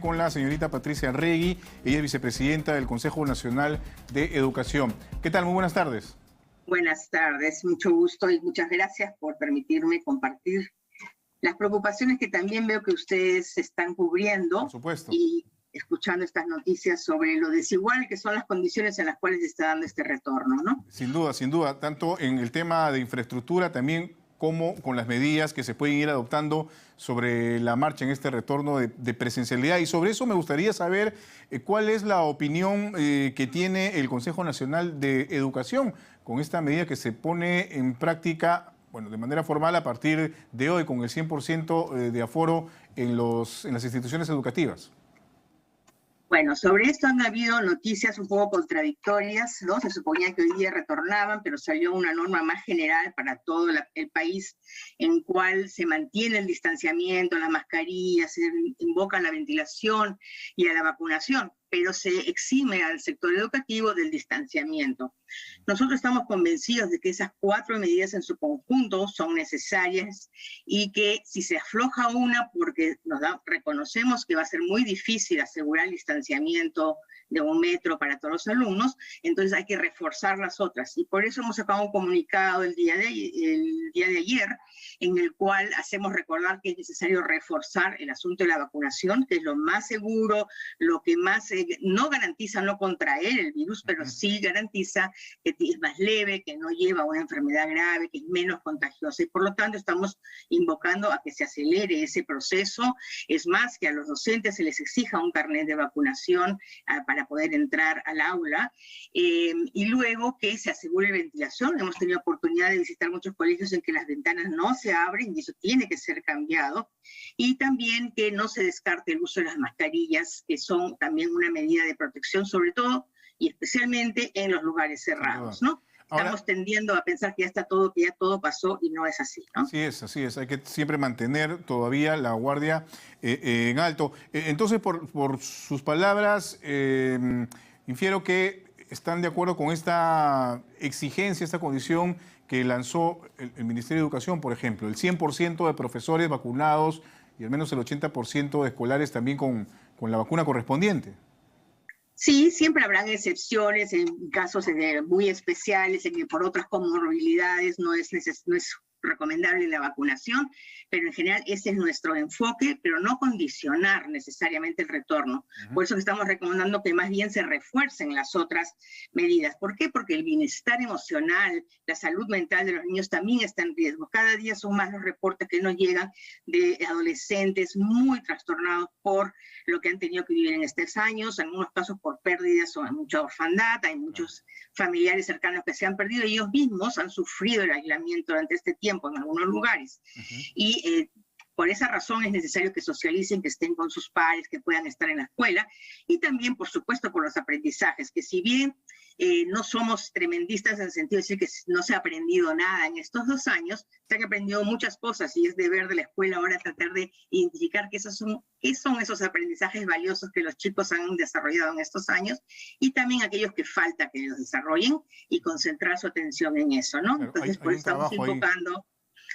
Con la señorita Patricia Arregui, ella es vicepresidenta del Consejo Nacional de Educación. ¿Qué tal? Muy buenas tardes. Buenas tardes, mucho gusto y muchas gracias por permitirme compartir las preocupaciones que también veo que ustedes están cubriendo. Por supuesto. Y escuchando estas noticias sobre lo desigual que son las condiciones en las cuales se está dando este retorno, ¿no? Sin duda, tanto en el tema de infraestructura también como con las medidas que se pueden ir adoptando sobre la marcha en este retorno de presencialidad. Y sobre eso me gustaría saber cuál es la opinión que tiene el Consejo Nacional de Educación con esta medida que se pone en práctica, bueno, de manera formal a partir de hoy, con el 100% de aforo en las instituciones educativas. Bueno, sobre esto han habido noticias un poco contradictorias, ¿no? Se suponía que hoy día retornaban, pero salió una norma más general para todo el país, en cual se mantiene el distanciamiento, las mascarillas, se invoca la ventilación y a la vacunación, pero se exime al sector educativo del distanciamiento. Nosotros estamos convencidos de que esas 4 medidas en su conjunto son necesarias y que si se afloja una, porque reconocemos que va a ser muy difícil asegurar el distanciamiento de 1 metro para todos los alumnos, entonces hay que reforzar las otras. Y por eso hemos sacado un comunicado el día de ayer, en el cual hacemos recordar que es necesario reforzar el asunto de la vacunación, que es lo más seguro, lo que más no garantiza no contraer el virus, pero sí garantiza que es más leve, que no lleva a una enfermedad grave, que es menos contagiosa. Y por lo tanto estamos invocando a que se acelere ese proceso. Es más, que a los docentes se les exija un carnet de vacunación para poder entrar al aula. Y luego que se asegure ventilación. Hemos tenido oportunidad de visitar muchos colegios en que las ventanas no se abren y eso tiene que ser cambiado. Y también que no se descarte el uso de las mascarillas, que son también una medida de protección, sobre todo y especialmente en los lugares cerrados, ¿no? Estamos tendiendo a pensar que ya está todo, que ya todo pasó y no es así, ¿no? Así es. Hay que siempre mantener todavía la guardia en alto. Entonces, por sus palabras, infiero que están de acuerdo con esta exigencia, esta condición que lanzó el Ministerio de Educación, por ejemplo, el 100% de profesores vacunados y al menos el 80% de escolares también con la vacuna correspondiente. Sí, siempre habrán excepciones en casos muy especiales, en que por otras comorbilidades no es recomendable la vacunación, pero en general ese es nuestro enfoque, pero no condicionar necesariamente el retorno. Por eso que estamos recomendando que más bien se refuercen las otras medidas. ¿Por qué? Porque el bienestar emocional, la salud mental de los niños también está en riesgo. Cada día son más los reportes que nos llegan de adolescentes muy trastornados por lo que han tenido que vivir en estos años, en algunos casos por pérdidas o mucha orfandad, hay muchos familiares cercanos que se han perdido, ellos mismos han sufrido el aislamiento durante este tiempo en algunos lugares. Y por esa razón es necesario que socialicen, que estén con sus pares, que puedan estar en la escuela, y también, por supuesto, por los aprendizajes, que si bien no somos tremendistas en el sentido de decir que no se ha aprendido nada en estos 2 años, se han aprendido muchas cosas y es deber de la escuela ahora tratar de identificar qué son esos aprendizajes valiosos que los chicos han desarrollado en estos años y también aquellos que falta que los desarrollen y concentrar su atención en eso, ¿no? Claro, entonces, por eso estamos invocando.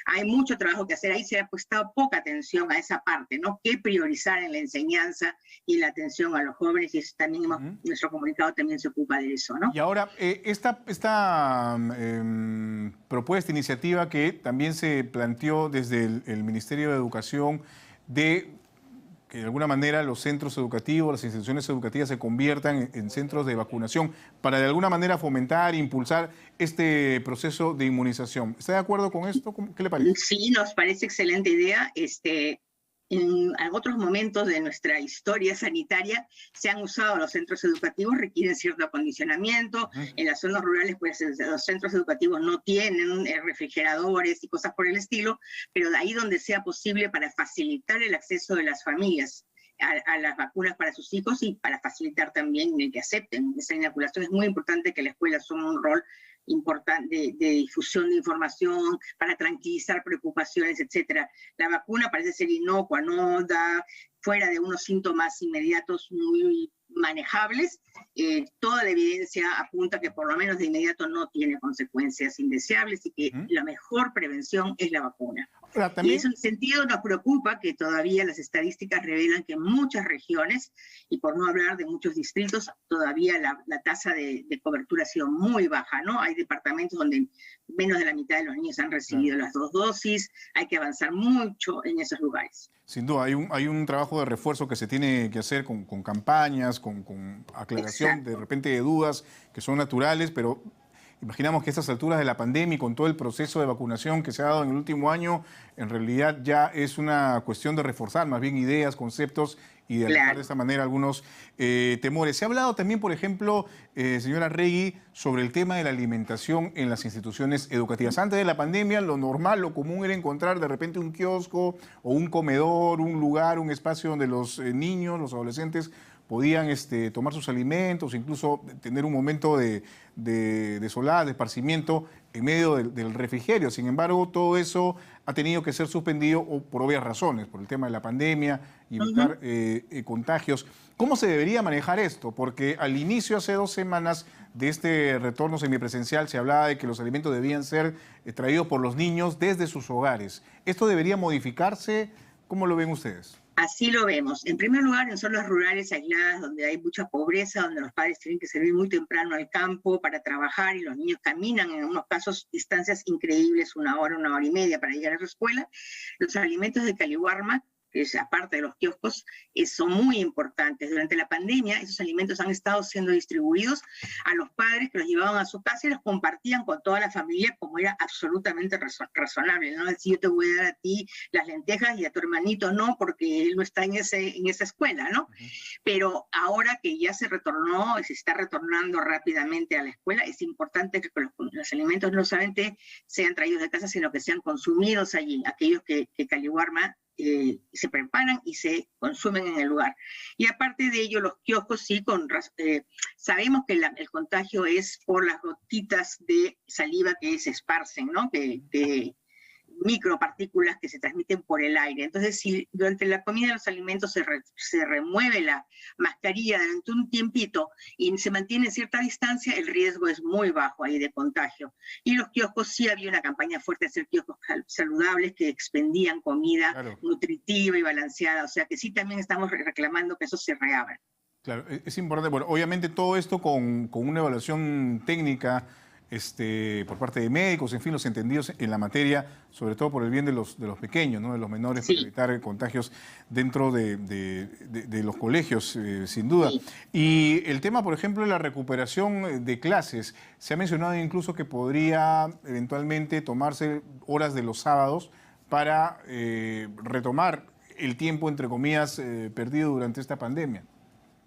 Hay mucho trabajo que hacer, ahí se ha puesto poca atención a esa parte, ¿no? ¿Qué priorizar en la enseñanza y en la atención a los jóvenes? Y eso también nuestro comunicado también se ocupa de eso, ¿no? Y ahora, esta propuesta, iniciativa que también se planteó desde el Ministerio de Educación de que de alguna manera los centros educativos, las instituciones educativas se conviertan en centros de vacunación para de alguna manera fomentar e impulsar este proceso de inmunización. ¿Está de acuerdo con esto? ¿Qué le parece? Sí, nos parece excelente idea. En otros momentos de nuestra historia sanitaria se han usado los centros educativos, requieren cierto acondicionamiento. En las zonas rurales, pues los centros educativos no tienen refrigeradores y cosas por el estilo, pero de ahí donde sea posible para facilitar el acceso de las familias a las vacunas para sus hijos y para facilitar también el que acepten esa inoculación. Es muy importante que la escuela asuma un rol importante de difusión de información, para tranquilizar preocupaciones, etcétera. La vacuna parece ser inocua, no da fuera de unos síntomas inmediatos muy manejables. Toda la evidencia apunta que por lo menos de inmediato no tiene consecuencias indeseables y que la mejor prevención es la vacuna. Ahora, Y también, en ese sentido nos preocupa que todavía las estadísticas revelan que en muchas regiones, y por no hablar de muchos distritos, todavía la tasa de cobertura ha sido muy baja, ¿no? Hay departamentos donde menos de la mitad de los niños han recibido claro, las 2 dosis, hay que avanzar mucho en esos lugares. sin duda, hay un trabajo de refuerzo que se tiene que hacer con campañas, con aclaración de Exacto. repente de dudas que son naturales, pero imaginamos que a estas alturas de la pandemia y con todo el proceso de vacunación que se ha dado en el último año, en realidad ya es una cuestión de reforzar más bien ideas, conceptos y de alejar de Claro. esta manera algunos temores. Se ha hablado también, por ejemplo, señora Regui, sobre el tema de la alimentación en las instituciones educativas. Antes de la pandemia, lo normal, lo común era encontrar de repente un kiosco o un comedor, un lugar, un espacio donde los niños, los adolescentes podían tomar sus alimentos, incluso tener un momento de solaz, de esparcimiento en medio del refrigerio. Sin embargo, todo eso ha tenido que ser suspendido por obvias razones, por el tema de la pandemia y Ujú. evitar contagios. ¿Cómo se debería manejar esto? Porque al inicio, hace 2 semanas de este retorno semipresencial, se hablaba de que los alimentos debían ser traídos por los niños desde sus hogares. ¿Esto debería modificarse? ¿Cómo lo ven ustedes? Así lo vemos. En primer lugar, en zonas rurales aisladas donde hay mucha pobreza, donde los padres tienen que salir muy temprano al campo para trabajar y los niños caminan en unos casos distancias increíbles, 1 hora, 1 hora y media para llegar a su escuela, los alimentos de Caliwarma, que es aparte de los kioscos, son muy importantes. Durante la pandemia, esos alimentos han estado siendo distribuidos a los padres que los llevaban a su casa y los compartían con toda la familia como era absolutamente razonable, ¿no? Es decir, yo te voy a dar a ti las lentejas y a tu hermanito no, porque él no está en esa escuela, ¿no? Ujú. Pero ahora que ya se retornó, se está retornando rápidamente a la escuela, es importante que los alimentos no solamente sean traídos de casa, sino que sean consumidos allí, aquellos que Caliwarma se preparan y se consumen en el lugar. Y aparte de ello, los kioscos sí, sabemos que el contagio es por las gotitas de saliva que se esparcen, ¿no? Que micropartículas que se transmiten por el aire. Entonces, si durante la comida de los alimentos se remueve la mascarilla durante un tiempito y se mantiene cierta distancia, el riesgo es muy bajo ahí de contagio. Y los kioscos, sí había una campaña fuerte de hacer kioscos saludables que expendían comida Claro. nutritiva y balanceada. O sea que sí también estamos reclamando que eso se reabra. Claro, es importante. Bueno, obviamente todo esto con una evaluación técnica por parte de médicos, en fin, los entendidos en la materia, sobre todo por el bien de los pequeños, ¿no? De los menores, para Sí, evitar contagios dentro de los colegios, sin duda. sí. Y el tema, por ejemplo, de la recuperación de clases. Se ha mencionado incluso que podría eventualmente tomarse horas de los sábados para retomar el tiempo, entre comillas, perdido durante esta pandemia.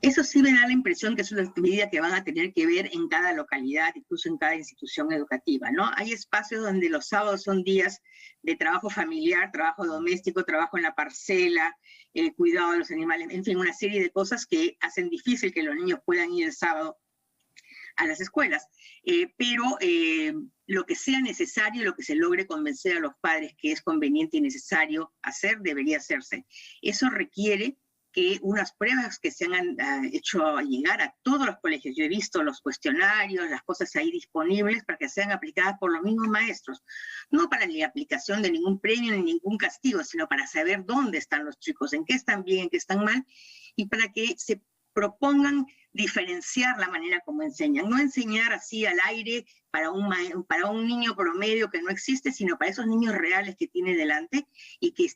Eso sí me da la impresión que es una medida que van a tener que ver en cada localidad, incluso en cada institución educativa, ¿no? Hay espacios donde los sábados son días de trabajo familiar, trabajo doméstico, trabajo en la parcela, el cuidado de los animales, en fin, una serie de cosas que hacen difícil que los niños puedan ir el sábado a las escuelas. Pero lo que sea necesario, lo que se logre convencer a los padres que es conveniente y necesario hacer, debería hacerse. Eso requiere que unas pruebas que se han hecho llegar a todos los colegios, yo he visto los cuestionarios, las cosas ahí disponibles para que sean aplicadas por los mismos maestros, no para la aplicación de ningún premio ni ningún castigo, sino para saber dónde están los chicos, en qué están bien, en qué están mal, y para que se propongan diferenciar la manera como enseñan, no enseñar así al aire para un niño promedio que no existe, sino para esos niños reales que tiene delante y que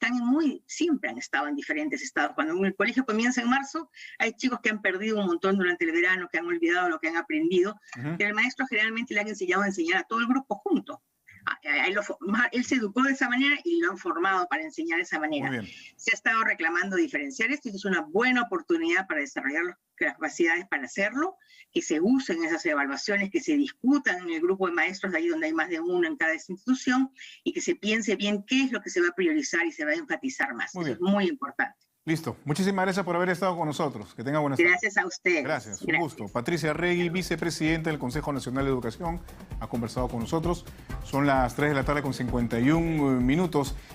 siempre han estado en diferentes estados. Cuando el colegio comienza en marzo, hay chicos que han perdido un montón durante el verano, que han olvidado lo que han aprendido, Ujú. pero el maestro generalmente le han enseñado a enseñar a todo el grupo junto. Él se educó de esa manera y lo han formado para enseñar de esa Muy manera. bien. Se ha estado reclamando diferenciar esto y es una buena oportunidad para desarrollar las capacidades para hacerlo, que se usen esas evaluaciones, que se discutan en el grupo de maestros, de ahí donde hay más de uno en cada institución, y que se piense bien qué es lo que se va a priorizar y se va a enfatizar más. Muy Eso es bien. muy importante. Listo. Muchísimas gracias por haber estado con nosotros. Que tenga buenas tardes. Gracias a ustedes. Gracias, un Gracias. gusto. Patricia Regui, vicepresidenta del Consejo Nacional de Educación, ha conversado con nosotros. Son las 3 de la tarde con 51 minutos.